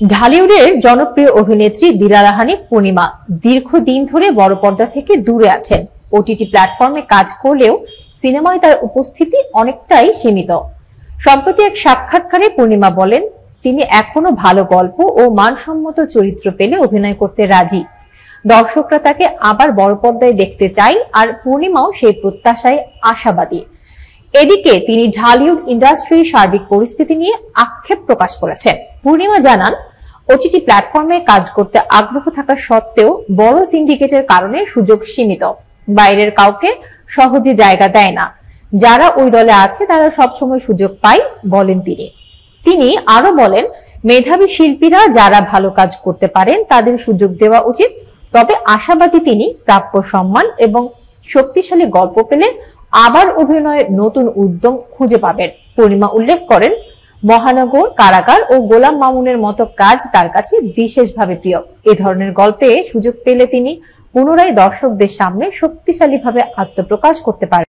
ঢালিউডের জনপ্রিয় অভিনেত্রী দিলারা হানিফ পূর্ণিমা দীর্ঘদিন ধরে বড় পর্দা থেকে দূরে আছেন। ওটিটি প্ল্যাটফর্মে কাজ করলেও সিনেমায় তার উপস্থিতি অনেকটাই সীমিত। সম্প্রতি এক সাক্ষাৎকারে পূর্ণিমা বলেন, তিনি এখনো ভালো গল্প ও মানসম্মত চরিত্র পেলে অভিনয় করতে রাজি। দর্শকরা তাকে আবার বড় পর্দায় দেখতে চায়, আর পূর্ণিমাও সেই প্রত্যাশায় আশাবাদী। এদিকে তিনি ঢালিউড ইন্ডাস্ট্রির সার্বিক পরিস্থিতি নিয়ে আক্ষেপ প্রকাশ করেছেন। পূর্ণিমা জানান, ওটিটি প্ল্যাটফর্মে কাজ করতে আগ্রহ থাকা সত্ত্বেও বড় সিন্ডিকেটের কারণে সুযোগ সীমিত। বাইরের কাউকে সহজে জায়গা দেয় না। যারা ওই দলে আছে তারা সবসময় সুযোগ পায়, বলেন তিনি। তিনি আরো বলেন, মেধাবী শিল্পীরা যারা ভালো কাজ করতে পারেন তাদের সুযোগ দেওয়া উচিত। তবে আশাবাদী তিনি প্রাপ্য সম্মান এবং শক্তিশালী গল্প পেলে আবার অভিনয়ের নতুন উদ্যম খুঁজে পাবেন। পূর্ণিমা উল্লেখ করেন, মহানগর, কারাগার ও গোলাম মামুনের মতো কাজ তার কাছে বিশেষভাবে প্রিয়। এ ধরনের গল্পে সুযোগ পেলে তিনি পুনরায় দর্শকদের সামনে শক্তিশালীভাবে আত্মপ্রকাশ করতে পারেন।